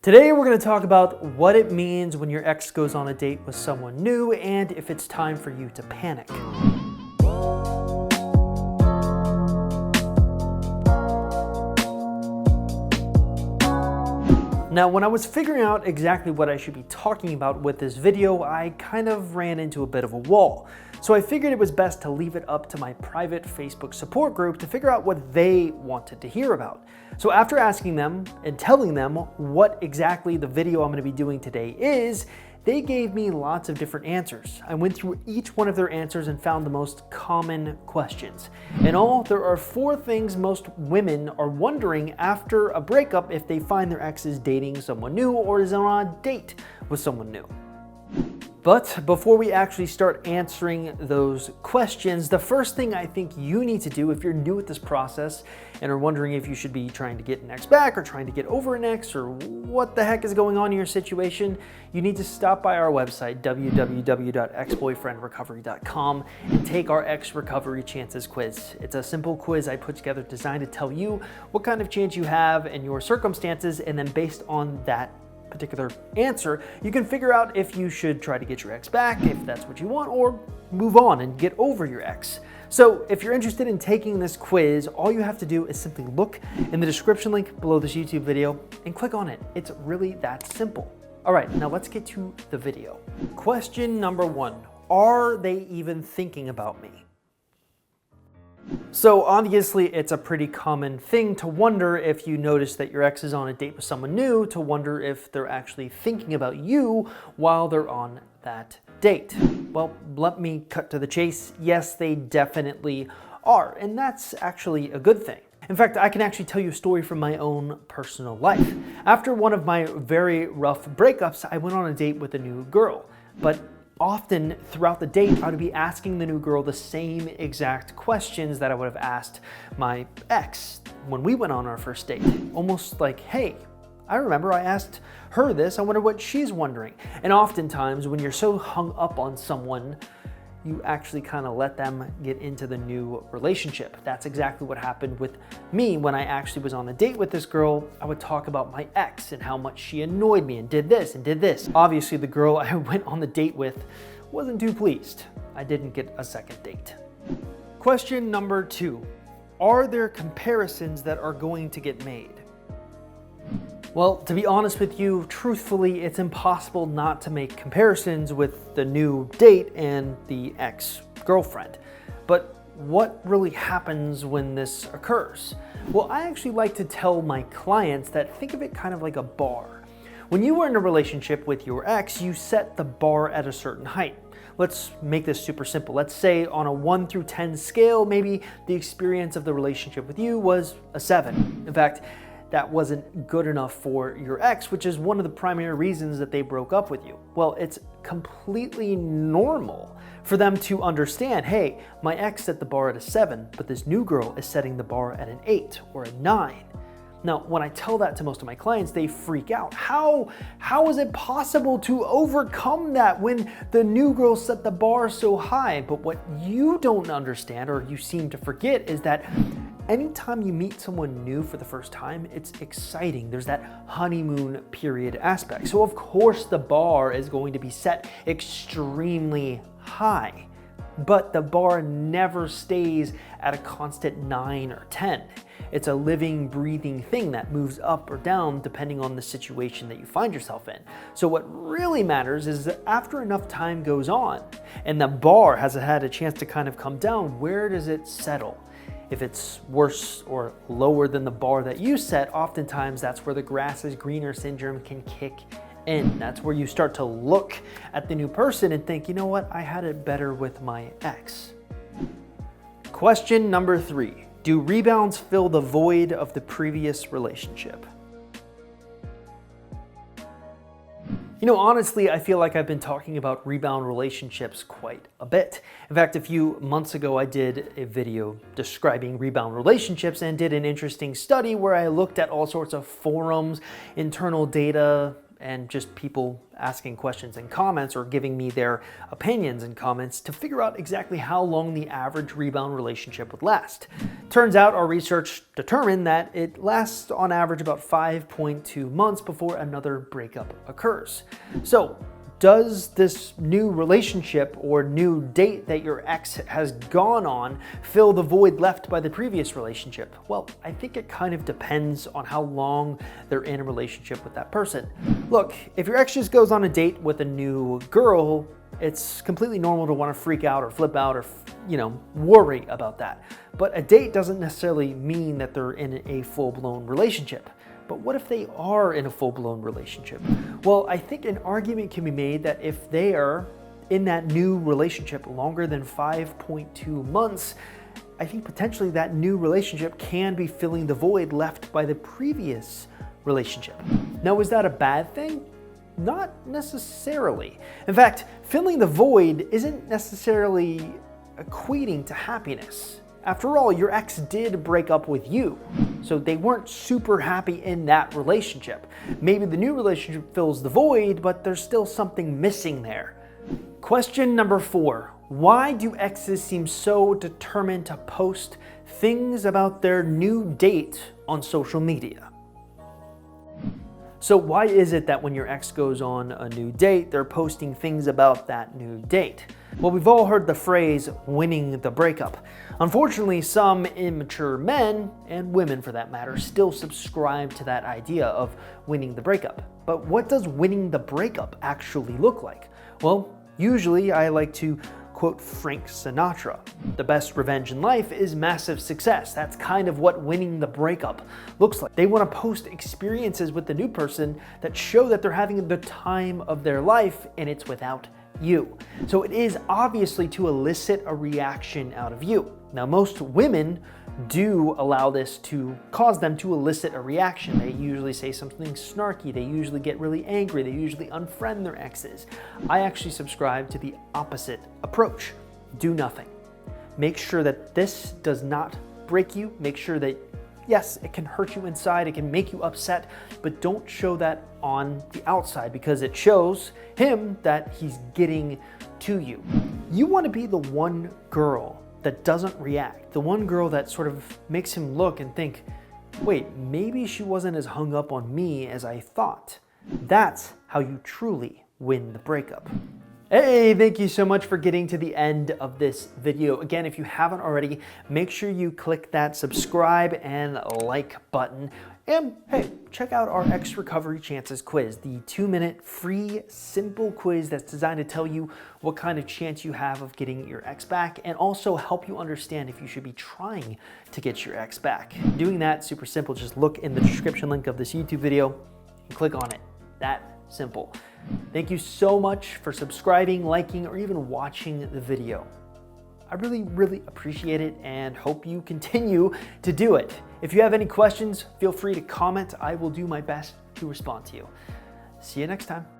Today we're going to talk about what it means when your ex goes on a date with someone new and if it's time for you to panic. Now, when I was figuring out exactly what I should be talking about with this video, I kind of ran into a bit of a wall. So I figured it was best to leave it up to my private Facebook support group to figure out what they wanted to hear about. So after asking them and telling them what exactly the video I'm going to be doing today is, they gave me lots of different answers. I went through each one of their answers and found the most common questions. In all, there are 4 things most women are wondering after a breakup if they find their ex is dating someone new or is on a date with someone new. But before we actually start answering those questions, the first thing I think you need to do if you're new at this process and are wondering if you should be trying to get an ex back or trying to get over an ex or what the heck is going on in your situation, you need to stop by our website, www.exboyfriendrecovery.com, and take our Ex Recovery Chances quiz. It's a simple quiz I put together designed to tell you what kind of chance you have and your circumstances, and then based on that particular answer, you can figure out if you should try to get your ex back, if that's what you want, or move on and get over your ex. So if you're interested in taking this quiz, all you have to do is simply look in the description link below this YouTube video and click on it. It's really that simple. All right, now let's get to the video. Question number 1, are they even thinking about me? So obviously it's a pretty common thing to wonder if you notice that your ex is on a date with someone new, to wonder if they're actually thinking about you while they're on that date. Well, let me cut to the chase. Yes, they definitely are, and that's actually a good thing. In fact, I can actually tell you a story from my own personal life. After one of my very rough breakups, I went on a date with a new girl, but often throughout the date, I would be asking the new girl the same exact questions that I would have asked my ex when we went on our first date. Almost like, hey, I remember I asked her this, I wonder what she's wondering. And oftentimes when you're so hung up on someone, you actually kind of let them get into the new relationship. That's exactly what happened with me when I actually was on a date with this girl. I would talk about my ex and how much she annoyed me and did this and did this. Obviously, the girl I went on the date with wasn't too pleased. I didn't get a second date. Question number 2, are there comparisons that are going to get made? Well, to be honest with you, truthfully, it's impossible not to make comparisons with the new date and the ex-girlfriend. But what really happens when this occurs? Well, I actually like to tell my clients that think of it kind of like a bar. When you were in a relationship with your ex, you set the bar at a certain height. Let's make this super simple. Let's say on a 1 through 10 scale, maybe the experience of the relationship with you was a 7. In fact, that wasn't good enough for your ex, which is one of the primary reasons that they broke up with you. Well, it's completely normal for them to understand, hey, my ex set the bar at a 7, but this new girl is setting the bar at an 8 or a 9. Now, when I tell that to most of my clients, they freak out. How is it possible to overcome that when the new girl set the bar so high? But what you don't understand, or you seem to forget, is that anytime you meet someone new for the first time, it's exciting. There's that honeymoon period aspect. So of course the bar is going to be set extremely high, but the bar never stays at a constant 9 or 10. It's a living, breathing thing that moves up or down depending on the situation that you find yourself in. So what really matters is that after enough time goes on and the bar has had a chance to kind of come down, where does it settle? If it's worse or lower than the bar that you set, oftentimes that's where the grass is greener syndrome can kick in. That's where you start to look at the new person and think, you know what, I had it better with my ex. Question number 3, do rebounds fill the void of the previous relationship? You know, honestly, I feel like I've been talking about rebound relationships quite a bit. In fact, a few months ago, I did a video describing rebound relationships and did an interesting study where I looked at all sorts of forums, internal data, and just people asking questions in comments or giving me their opinions in comments to figure out exactly how long the average rebound relationship would last. Turns out our research determined that it lasts on average about 5.2 months before another breakup occurs. So, does this new relationship or new date that your ex has gone on fill the void left by the previous relationship? Well, I think it kind of depends on how long they're in a relationship with that person. Look, if your ex just goes on a date with a new girl, it's completely normal to want to freak out or flip out or, worry about that. But a date doesn't necessarily mean that they're in a full-blown relationship. But what if they are in a full-blown relationship? Well, I think an argument can be made that if they are in that new relationship longer than 5.2 months, I think potentially that new relationship can be filling the void left by the previous relationship. Now, is that a bad thing? Not necessarily. In fact, filling the void isn't necessarily equating to happiness. After all, your ex did break up with you, so they weren't super happy in that relationship. Maybe the new relationship fills the void, but there's still something missing there. Question number 4. Why do exes seem so determined to post things about their new date on social media? So why is it that when your ex goes on a new date, they're posting things about that new date? Well, we've all heard the phrase winning the breakup. Unfortunately, some immature men, and women for that matter, still subscribe to that idea of winning the breakup. But what does winning the breakup actually look like? Well, usually I like to quote Frank Sinatra. The best revenge in life is massive success. That's kind of what winning the breakup looks like. They want to post experiences with the new person that show that they're having the time of their life, and it's without you. So it is obviously to elicit a reaction out of you. Now, most women do allow this to cause them to elicit a reaction. They usually say something snarky, they usually get really angry, they usually unfriend their exes. I actually subscribe to the opposite approach. Do nothing. Make sure that this does not break you. Make sure that, yes, it can hurt you inside, it can make you upset, but don't show that on the outside because it shows him that he's getting to you. You want to be the one girl that doesn't react, the one girl that sort of makes him look and think, wait, maybe she wasn't as hung up on me as I thought. That's how you truly win the breakup. Hey, thank you so much for getting to the end of this video. Again, if you haven't already, make sure you click that subscribe and like button. And hey, check out our Ex Recovery Chances quiz, the 2-minute free simple quiz that's designed to tell you what kind of chance you have of getting your ex back and also help you understand if you should be trying to get your ex back. Doing that, super simple. Just look in the description link of this YouTube video and click on it. That simple. Thank you so much for subscribing, liking, or even watching the video. I really, really appreciate it and hope you continue to do it. If you have any questions, feel free to comment. I will do my best to respond to you. See you next time.